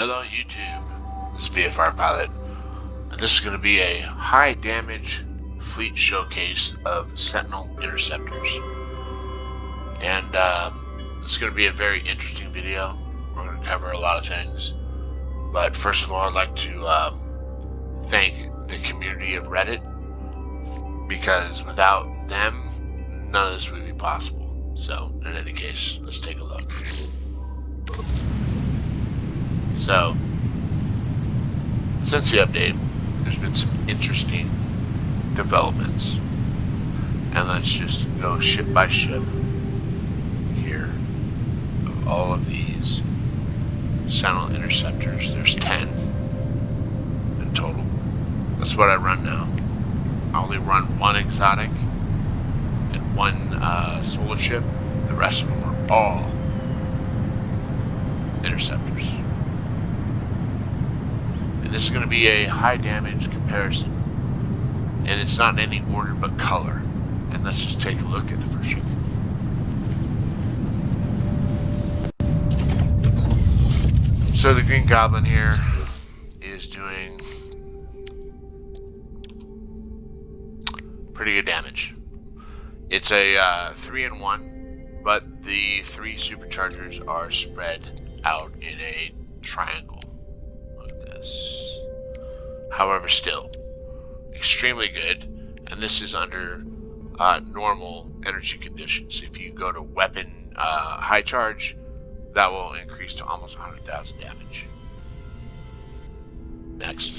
Hello YouTube, this is VFR Pilot, and this is going to be a high damage fleet showcase of Sentinel Interceptors. And it's going to be a very interesting video. We're going to cover a lot of things, but first of all I'd like to thank the community of Reddit, because without them none of this would be possible. So in any case, let's take a look. So, since the update, there's been some interesting developments. And let's just go ship by ship here of all of these Sentinel Interceptors. There's 10 in total. That's what I run now. I only run one exotic and one solar ship. The rest of them are all interceptors. This is going to be a high damage comparison, and it's not in any order but color. And let's just take a look at the first ship. So the Green Goblin here is doing pretty good damage. It's a 3-in-1, but the 3 superchargers are spread out in a triangle. However, still extremely good, and this is under normal energy conditions. If you go to weapon high charge, that will increase to almost 100,000 damage. Next.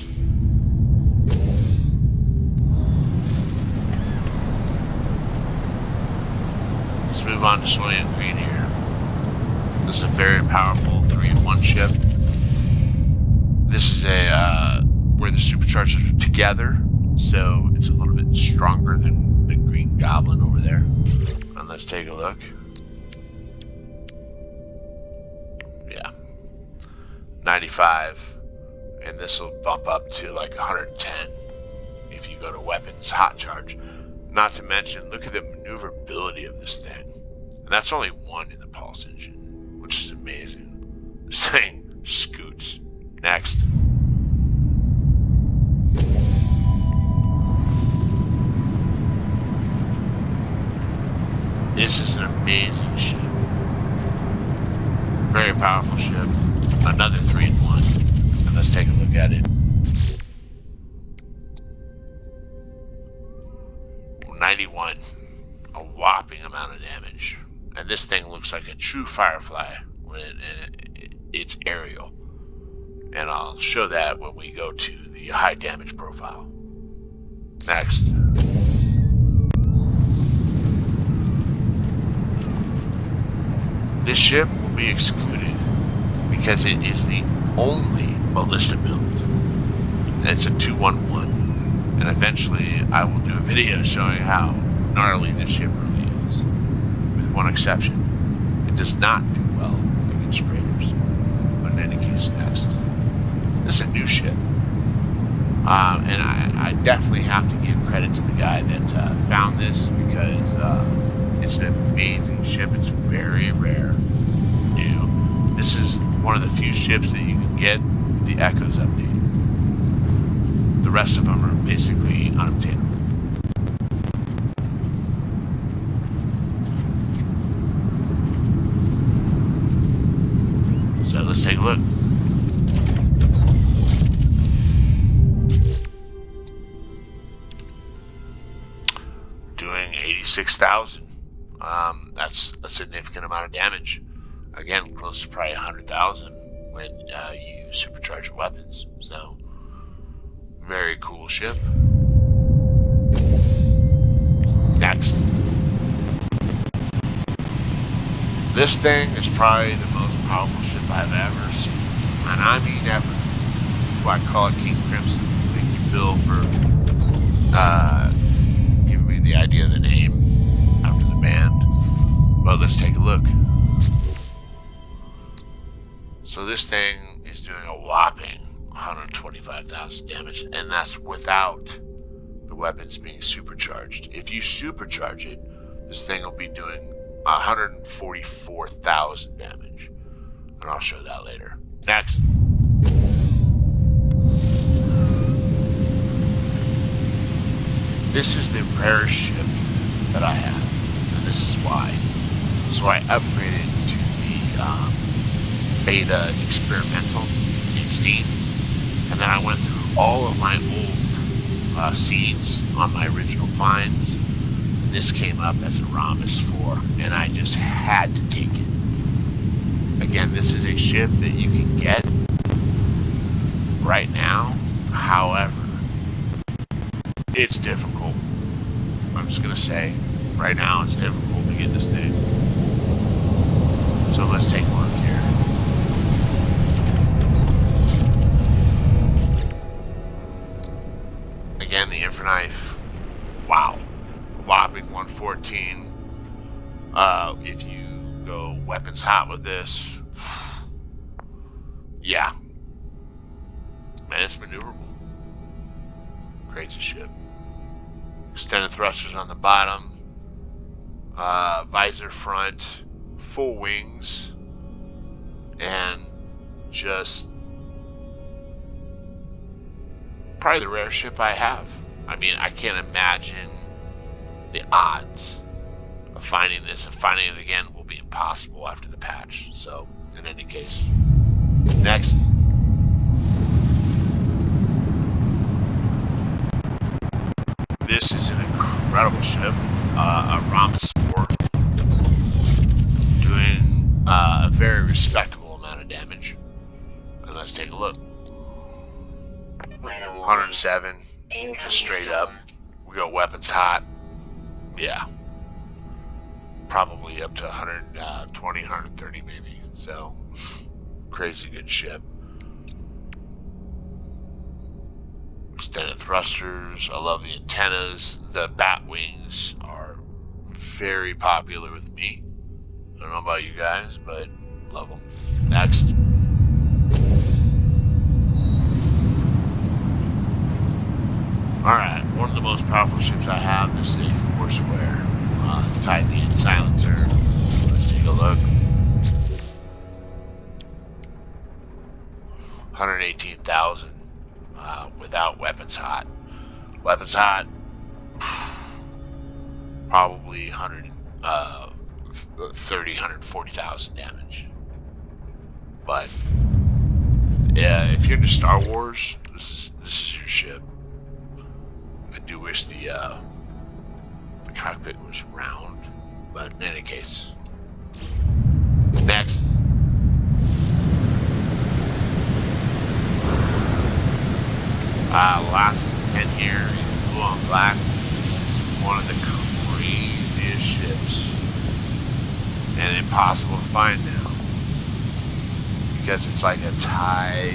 Let's move on to Soylent Green here. This is a very powerful 3-in-1 ship. This is a where the superchargers are together, so it's a little bit stronger than the Green Goblin over there. And let's take a look. Yeah, 95, and this will bump up to like 110 if you go to weapons hot charge. Not to mention, look at the maneuverability of this thing, and that's only 1 in the pulse engine, which is amazing. This thing scoots. Next. This is an amazing ship. Very powerful ship. Another 3-in-1. And let's take a look at it. 91. A whopping amount of damage. And this thing looks like a true Firefly when it's aerial. And I'll show that when we go to the high damage profile. Next. This ship will be excluded because it is the only ballista build. And it's a 2-1-1. And eventually I will do a video showing how gnarly this ship really is. With one exception. It does not do well against raiders. But in any case, next. This is a new ship, and I definitely have to give credit to the guy that found this, because it's an amazing ship. It's very rare, new. This is one of the few ships that you can get the Echoes update. The rest of them are basically unobtainable. So let's take a look. Doing 86,000. That's a significant amount of damage. Again, close to probably 100,000 when you supercharge your weapons. So, very cool ship. Next. This thing is probably the most powerful ship I've ever seen. And I mean ever. That's why I call it King Crimson. Thank you, Bill, for giving me the idea of the name after the band. But let's take a look. So this thing is doing a whopping 125,000 damage, and that's without the weapons being supercharged. If you supercharge it, this thing will be doing 144,000 damage, and I'll show that later. Next. This is the rarest ship that I have, and this is why. So I upgraded to the beta experimental in Steam, and then I went through all of my old seeds on my original finds. And this came up as a Ramus 4, and I just had to take it. Again, this is a ship that you can get right now. However, it's difficult. I'm just gonna say, right now it's difficult to get this thing. So let's take a look here. Again, the infra-knife. Wow. Whopping 114. If you go weapons hot with this, yeah. Man, it's maneuverable. Crazy ship. Extended thrusters on the bottom. Visor front. Full wings. And just probably the rarest ship I have. I mean, I can't imagine the odds of finding this, and finding it again will be impossible after the patch. So, in any case, next. This is an incredible ship, a Ramus 4, doing a very respectable amount of damage. And let's take a look. 107, just straight up. We go weapons hot. Yeah. Probably up to 120, 130 maybe. So, crazy good ship. Extended thrusters. I love the antennas. The bat wings are very popular with me. I don't know about you guys, but love them. Next. Alright, one of the most powerful ships I have is a 4-square Titan silencer. Let's take a look. 118,000 without weapons hot. Weapons hot, probably 140,000 damage. But yeah, if you're into Star Wars, this is your ship. I do wish the cockpit was round, but in any case. Next. Last 10 here in blue on black. This is one of the craziest ships, and impossible to find now because it's like a tie.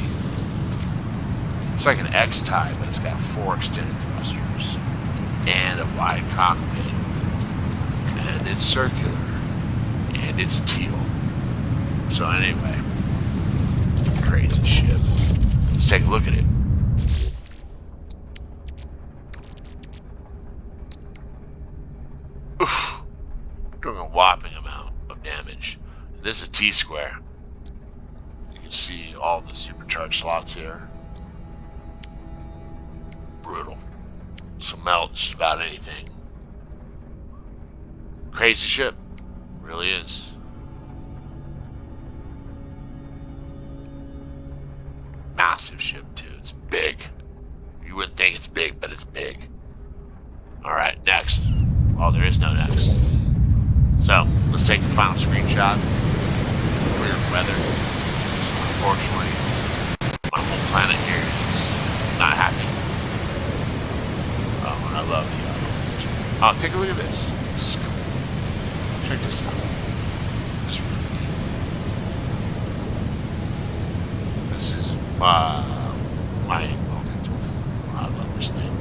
It's like an X tie, but it's got 4 extended thrusters and a wide cockpit, and it's circular, and it's teal. So anyway, crazy ship. Let's take a look at it. Oof, doing a whopping amount of damage. This is a T-square. You can see all the supercharged slots here. Brutal. So melt just about anything. Crazy ship. Really is. Massive ship too. It's big. You wouldn't think it's big, but it's big. Alright, next. Well, there is no next. So, let's take the final screenshot. Weird weather. Unfortunately, my whole planet here is not happy. And I love the oh, take a look at this. This is cool. Check this out. This is really neat. This is my I love this thing.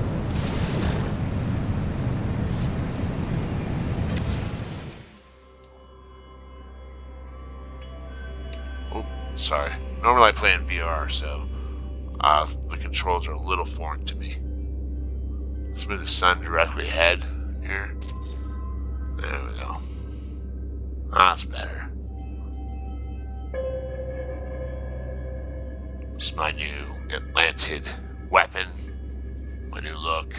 Oh, sorry. Normally I play in VR, so the controls are a little foreign to me. Let's move the sun directly ahead here. There we go. That's better. It's my new Atlantid weapon. My new look.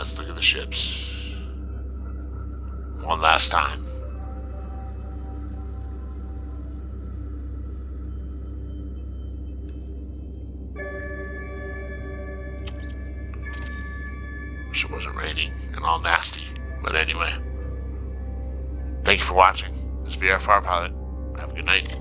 let's look at the ships. One last time. Wish it wasn't raining and all nasty. But anyway. Thank you for watching. This is VR Fire Pilot. Have a good night.